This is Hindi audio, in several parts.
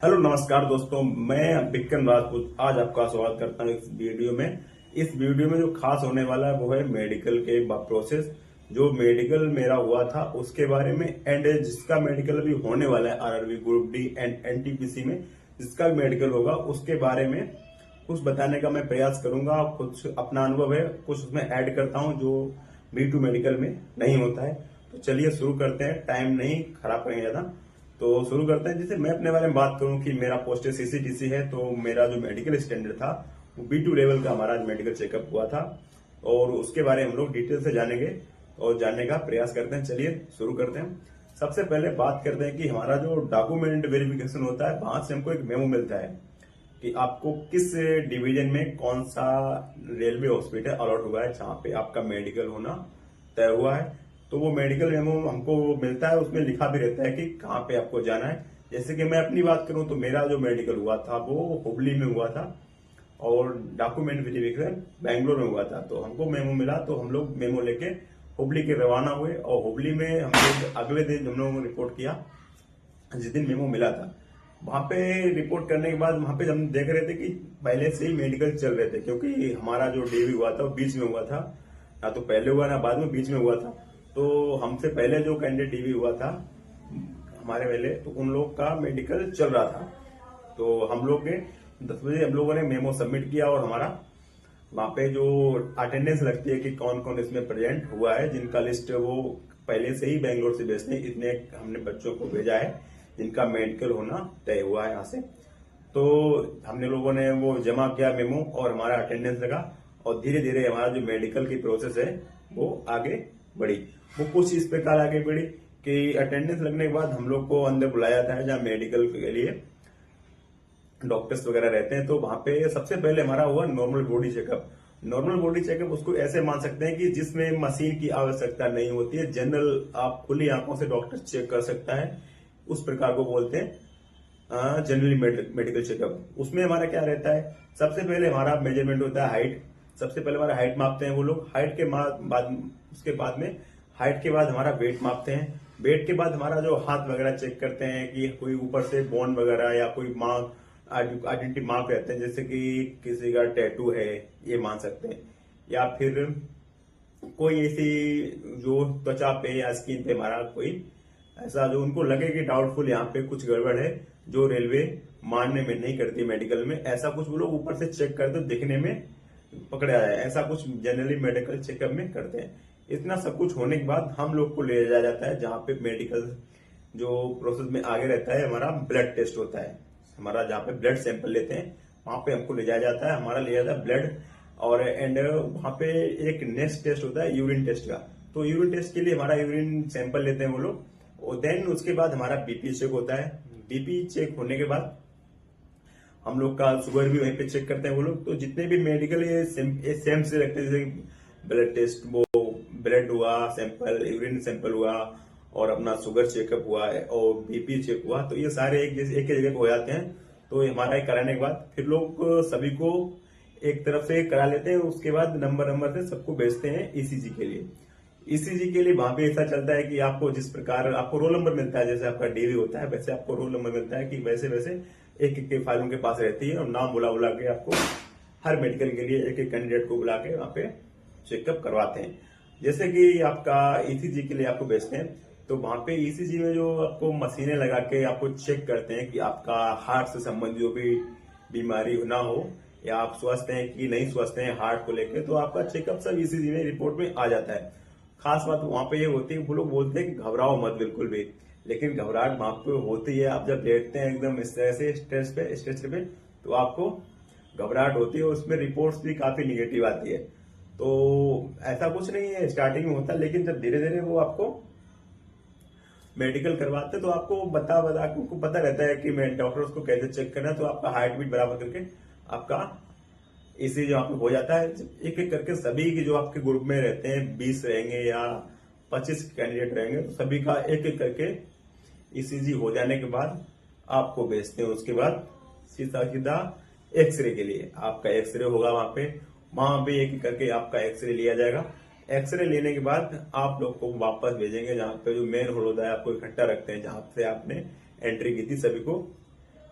हेलो नमस्कार दोस्तों, मैं विक्रम राजपूत आज आपका स्वागत करता हूं इस वीडियो में। इस वीडियो में जो खास होने वाला है वो है मेडिकल के प्रोसेस। जो मेडिकल मेरा हुआ था उसके बारे में, एंड जिसका मेडिकल अभी होने वाला है RRB group D and NTPC में जिसका भी मेडिकल होगा उसके बारे में कुछ बताने का मैं प्रयास करूंगा। कुछ अपना अनुभव है, कुछ उसमें ऐड करता हूँ जो B2 मेडिकल में नहीं होता है। तो चलिए शुरू करते हैं, टाइम नहीं खराब करेंगे ज्यादा। तो शुरू करते हैं। जैसे मैं अपने बारे में बात करूं कि मेरा पोस्ट सीसीटीसी है, तो मेरा जो मेडिकल स्टैंडर्ड था वो B2 लेवल का हमारा मेडिकल चेकअप हुआ था, और उसके बारे में हम लोग डिटेल से जानेंगे और जानने का प्रयास करते हैं। चलिए शुरू करते हैं। सबसे पहले बात करते हैं कि हमारा जो डॉक्यूमेंट वेरिफिकेशन होता है, वहां से हमको एक मेमो मिलता है कि आपको किस डिवीजन में कौन सा रेलवे हॉस्पिटल अलॉट हुआ है जहां पे आपका मेडिकल होना तय हुआ है। तो वो मेडिकल मेमो हमको मिलता है, उसमें लिखा भी रहता है कि कहाँ पे आपको जाना है। जैसे कि मैं अपनी बात करूं तो मेरा जो मेडिकल हुआ था वो हुबली में हुआ था और डॉक्यूमेंट वेरिफिकेशन बैंगलोर में हुआ था। तो हमको मेमो मिला तो हम लोग मेमो लेके हुबली के रवाना हुए, और हुबली में हम लोग अगले दिन हम लोगों ने रिपोर्ट किया जिस दिन मेमो मिला था। वहां पे रिपोर्ट करने के बाद वहां पे हम देख रहे थे कि पहले से ही मेडिकल चल रहे थे, क्योंकि हमारा जो डीवी हुआ था वो बीच में हुआ था, ना तो पहले हुआ ना बाद में, बीच में हुआ था। तो हमसे पहले जो कैंडिडेट डीवी हुआ था हमारे पहले, तो उन लोग का मेडिकल चल रहा था। तो हम लोग के 10 बजे हम लोगों ने मेमो सबमिट किया, और हमारा वहां पे जो अटेंडेंस लगती है कि कौन कौन इसमें प्रेजेंट हुआ है, जिनका लिस्ट वो पहले से ही बैंगलोर से भेजते हैं, इतने हमने बच्चों को भेजा है जिनका मेडिकल होना तय हुआ है यहाँ से। तो हमने लोगों ने वो जमा किया मेमो, और हमारा अटेंडेंस लगा, और धीरे धीरे हमारा जो मेडिकल की प्रोसेस है वो आगे बढ़ी। वो कुछ इस प्रकार आगे बढ़ी कि अटेंडेंस लगने के बाद हम लोग को अंदर बुलाया जाता है जहाँ मेडिकल के लिए डॉक्टर्स वगैरह रहते हैं। तो वहां पे सबसे पहले हमारा हुआ normal body checkup. Normal body checkup उसको ऐसे मान सकते हैं कि जिसमें मशीन की आवश्यकता नहीं होती है, जनरल आप खुली आंखों से डॉक्टर चेक कर सकता है, उस प्रकार को बोलते हैं जनरली मेडिकल चेकअप। उसमें हमारा क्या रहता है, सबसे पहले हमारा मेजरमेंट होता है हाइट। सबसे पहले हमारा हाइट मापते हैं वो लोग, हाइट के बाद उसके बाद में हाइट के बाद हमारा वेट मापते हैं। वेट के बाद हमारा जो हाथ वगैरह चेक करते हैं कि कोई ऊपर से बोन वगैरह या कोई मार्क आइडेंटिटी मार्क रहते हैं, जैसे कि किसी का टैटू है ये मान सकते हैं, या फिर कोई ऐसी जो त्वचा पे या स्किन पे हमारा कोई ऐसा जो उनको लगे कि डाउटफुल यहाँ पे कुछ गड़बड़ है, जो रेलवे मानने में नहीं करती मेडिकल में, ऐसा कुछ वो लोग ऊपर से चेक करते दिखने में पकड़ा जाए, ऐसा कुछ जनरली मेडिकल चेकअप में करते हैं। इतना सब कुछ होने के बाद हम लोग को ले जाया जाता है जहाँ पे मेडिकल जो प्रोसेस में आगे रहता है, हमारा ब्लड टेस्ट होता है। हमारा जहाँ पे ब्लड सैंपल लेते हैं वहां पे हमको ले जाया जाता है, हमारा ले जाता है ब्लड, और एंड वहां पे एक नेक्स्ट टेस्ट होता है यूरिन टेस्ट का। तो यूरिन टेस्ट के लिए हमारा यूरिन सैंपल लेते हैं वो लोग, और देन उसके बाद हमारा बीपी चेक होता है। बीपी चेक होने के बाद हम लोग का शुगर भी वहीं पे चेक करते हैं वो लोग। तो जितने भी मेडिकल ये सेम से रखते हैं, जैसे ब्लड टेस्ट, वो ब्लड हुआ सैंपल, यूरिन सैंपल हुआ, और अपना शुगर चेकअप हुआ है, और बीपी चेक हुआ, तो ये सारे एक जैसे एक जगह हो जाते हैं। तो हमारा एक कराने के बाद फिर लोग सभी को एक तरफ से करा लेते हैं, उसके बाद नंबर नंबर से सबको भेजते हैं ईसीजी के लिए। ईसीजी के लिए वहां पे ऐसा चलता है कि आपको जिस प्रकार आपको रोल नंबर मिलता है, जैसे आपका डीवी होता है वैसे आपको रोल नंबर मिलता है, कि वैसे वैसे एक एक के फाइल उनके पास रहती है, और नाम बुला बुला के आपको हर मेडिकल के लिए एक एक कैंडिडेट को बुला के वहां पे चेकअप करवाते हैं। जैसे कि आपका ईसीजी के लिए आपको भेजते हैं, तो वहां पे ईसीजी में जो आपको मशीनें लगा के आपको चेक करते हैं कि आपका हार्ट से संबंधित जो भी बीमारी ना हो, या आप स्वस्थ हैं कि नहीं स्वस्थ हैं हार्ट को लेकर, तो आपका चेकअप सब ईसीजी में रिपोर्ट में आ जाता है। खास बात वहां पे ये होती है, वो लोग बोलते हैं कि घबराओ मत बिल्कुल भी, लेकिन घबराहट वहां पे होती है। आप जब बैठते हैं एकदम इस तरह से स्ट्रेचर पे, तो आपको घबराहट होती है, उसमें रिपोर्ट्स भी काफी निगेटिव आती है। तो ऐसा कुछ नहीं है, स्टार्टिंग में होता है, लेकिन जब धीरे धीरे वो आपको मेडिकल करवाते तो आपको बता उनको पता रहता है कि मैं डॉक्टर उसको कैसे चेक करना है। तो आपका हार्ट बीट बराबर करके आपका ईसीजी आपको हो जाता है। एक एक करके सभी की जो आपके ग्रुप में रहते हैं, 20 रहेंगे या 25 कैंडिडेट रहेंगे, तो सभी का एक एक करके ईसीजी हो जाने के बाद आपको भेजते हैं। उसके बाद सीधा सीधा एक्सरे के लिए आपका एक्सरे होगा वहां भी एक एक करके आपका एक्सरे लिया जाएगा। एक्सरे लेने के बाद आप लोग को वापस भेजेंगे जहां पे जो मेन हॉल होता है, आपको इकट्ठा रखते हैं जहां से आपने एंट्री की थी, सभी को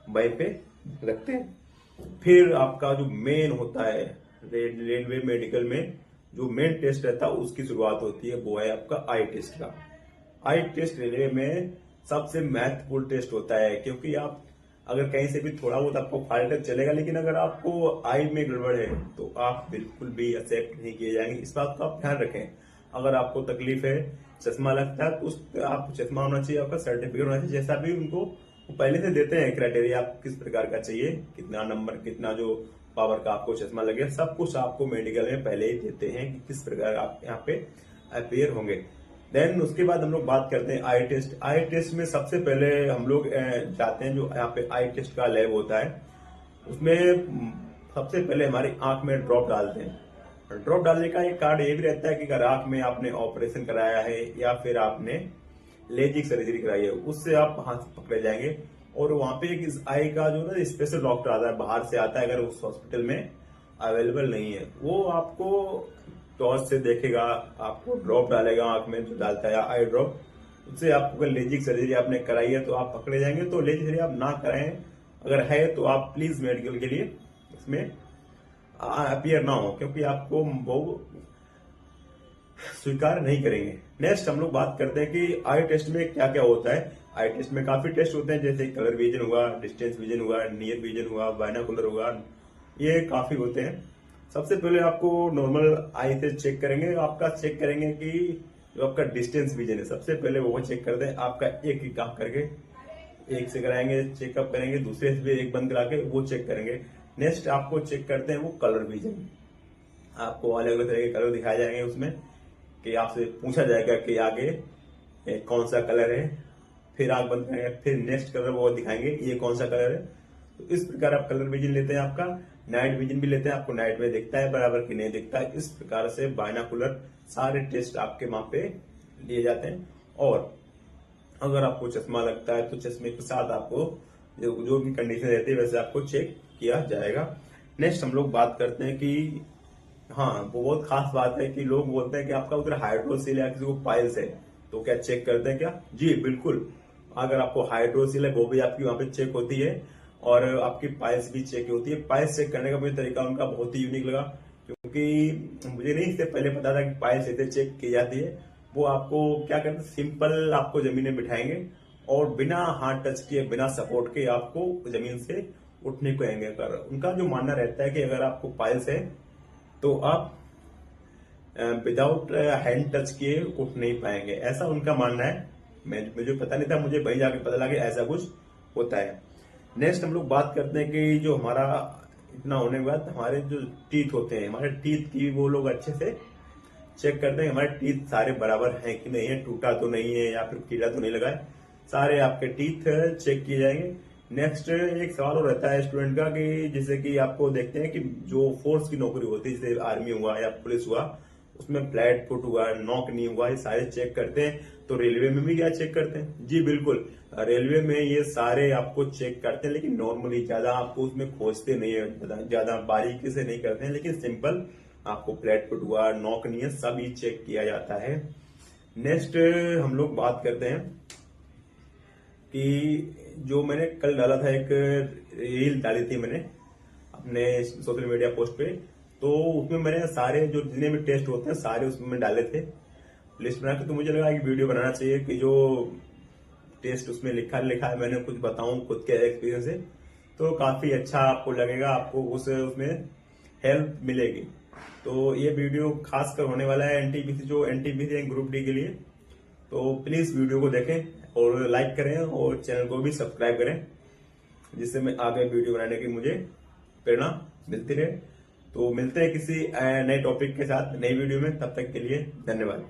वहीं पे रखते हैं। फिर आपका जो मेन होता है रेलवे मेडिकल में जो मेन टेस्ट रहता है उसकी शुरुआत होती है, वो है आपका आई टेस्ट का। आई टेस्ट रेलवे में सबसे महत्वपूर्ण टेस्ट होता है, क्योंकि आप अगर कहीं से भी थोड़ा बहुत आपको फाइल चलेगा, लेकिन अगर आपको आई में गड़बड़ है तो आप बिल्कुल भी एक्सेप्ट नहीं किए जाएंगे। इस बात का आप ध्यान रखें। अगर आपको तकलीफ है, चश्मा लगता है, तो उस आप चश्मा होना चाहिए, आपका सर्टिफिकेट होना चाहिए, जैसा भी उनको वो पहले से देते हैं क्राइटेरिया, आप किस प्रकार का चाहिए, कितना नंबर, कितना जो पावर का आपको चश्मा लगे, सब कुछ आपको मेडिकल में पहले ही देते हैं कि किस प्रकार आप यहाँ पे अपेयर होंगे। देन उसके बाद हम लोग बात करते हैं आई टेस्ट। आई टेस्ट में सबसे पहले हम लोग जाते हैं, जो यहाँ पे आई टेस्ट का लैब होता है, उसमें सबसे पहले हमारी आंख में ड्रॉप डालते हैं। ड्रॉप डालने का एक कार्ड ये भी रहता है कि अगर आंख में आपने ऑपरेशन कराया है या फिर आपने लेजिक सर्जरी कराई है, उससे आप हाथ पकड़े जाएंगे। और वहां पे एक इस आई का जो ना स्पेशल डॉक्टर आता है, बाहर से आता है, अगर उस हॉस्पिटल में अवेलेबल नहीं है, वो आपको टॉर्च से देखेगा, आपको ड्रॉप डालेगा आंख में, जो डालता है आई ड्रॉप, उससे आपको अगर लेजिक सर्जरी आपने कराई है तो आप पकड़े जाएंगे। तो लेजिक सर्जरी आप ना कराएं, अगर है तो आप प्लीज मेडिकल के लिए इसमें अपीयर ना हो, क्योंकि आपको वो स्वीकार नहीं करेंगे। नेक्स्ट हम लोग बात करते हैं कि आई टेस्ट में क्या क्या होता है। आई टेस्ट में काफी टेस्ट होते हैं, जैसे कलर विजन हुआ, डिस्टेंस विजन हुआ, नियर विजन हुआ, बाइनोकुलर हुआ, ये काफी होते हैं। सबसे पहले आपको नॉर्मल आई से चेक करेंगे, आपका चेक करेंगे कि जो आपका डिस्टेंस विजन है, सबसे पहले वो चेक करते हैं। आपका एक ही काम करके एक से कराएंगे, चेकअप करेंगे, दूसरे से भी एक बंद करा के वो चेक करेंगे। नेक्स्ट आपको चेक करते हैं वो कलर विजन। आपको अलग अलग तरह के कलर दिखाए जाएंगे उसमें, कि आपसे पूछा जाएगा कि आगे कौन सा कलर है, फिर आंख बंद करेंगे, फिर नेक्स्ट कलर वो दिखाएंगे ये कौन सा कलर है। तो इस प्रकार आप कलर विजन लेते हैं। आपका नाइट विजन भी लेते हैं, आपको नाइट में दिखता है बराबर कि नहीं दिखता है। इस प्रकार से बाइनोकुलर सारे टेस्ट आपके वहां पे लिए जाते हैं। और अगर आपको चश्मा लगता है तो चश्मे के साथ आपको जो भी कंडीशन रहती है वैसे आपको चेक किया जाएगा। नेक्स्ट हम लोग बात करते हैं कि हाँ, वो बहुत खास बात है कि लोग बोलते हैं कि आपका उधर हाइड्रोसिल या किसी को पाइल्स है तो क्या चेक करते हैं क्या? जी बिल्कुल, अगर आपको हाइड्रोसिल है वो भी आपकी वहां पे चेक होती है, और आपकी पाइल्स भी चेक होती है। पाइल्स चेक करने का मुझे तरीका उनका बहुत ही यूनिक लगा, क्योंकि मुझे नहीं इससे पहले पता था कि पाइल्स ऐसे चेक की जाती है। वो आपको क्या करते हैं, सिंपल आपको जमीन में बिठाएंगे और बिना हाथ टच किए, बिना सपोर्ट के आपको जमीन से उठने को कहेंगे। उनका जो मानना रहता है कि अगर आपको पाइल्स है तो आप विदाउट हैंड टच किए उठ नहीं पाएंगे, ऐसा उनका मानना है। मुझे पता नहीं था, मुझे वही जाके पता लगा ऐसा कुछ होता है। नेक्स्ट हम लोग बात करते हैं कि जो हमारा इतना होने के बाद हमारे जो टीथ होते हैं, हमारे टीथ की वो लोग अच्छे से चेक करते हैं, हमारे टीथ सारे बराबर हैं कि नहीं है, टूटा तो नहीं है या फिर कीड़ा तो नहीं लगा है, सारे आपके टीथ चेक किए जाएंगे। नेक्स्ट एक सवाल और रहता है स्टूडेंट का कि जैसे कि आपको देखते हैं कि जो फोर्स की नौकरी होती है, जैसे आर्मी हुआ या पुलिस हुआ, उसमें फ्लैट फुट हुआ, नॉक नहीं हुआ, ये सारे चेक करते हैं। तो रेलवे में भी क्या चेक करते हैं? जी बिल्कुल, रेलवे में ये सारे आपको चेक करते हैं, लेकिन नॉर्मली ज्यादा आपको उसमें खोजते नहीं है, ज्यादा बारीकी से नहीं करते हैं, लेकिन सिंपल आपको फ्लैट फुट हुआ, नॉक नहीं है, सब ये चेक किया जाता है। नेक्स्ट हम लोग बात करते हैं कि जो मैंने कल डाला था, एक रील डाली थी मैंने अपने सोशल मीडिया पोस्ट पे, तो उसमें मैंने सारे जो जितने भी टेस्ट होते हैं सारे उसमें मैं डाले थे लिस्ट बना के। तो मुझे लगा कि वीडियो बनाना चाहिए कि जो टेस्ट उसमें लिखा है मैंने कुछ बताऊं खुद के एक्सपीरियंस से, तो काफी अच्छा आपको लगेगा, आपको उसमें हेल्प मिलेगी। तो ये वीडियो खासकर होने वाला है एनटीपीसी ग्रुप डी के लिए। तो प्लीज वीडियो को देखें और लाइक करें और चैनल को भी सब्सक्राइब करें, जिससे मैं आगे वीडियो बनाने की मुझे प्रेरणा मिलती रहे। तो मिलते हैं किसी नए टॉपिक के साथ नई वीडियो में, तब तक के लिए धन्यवाद।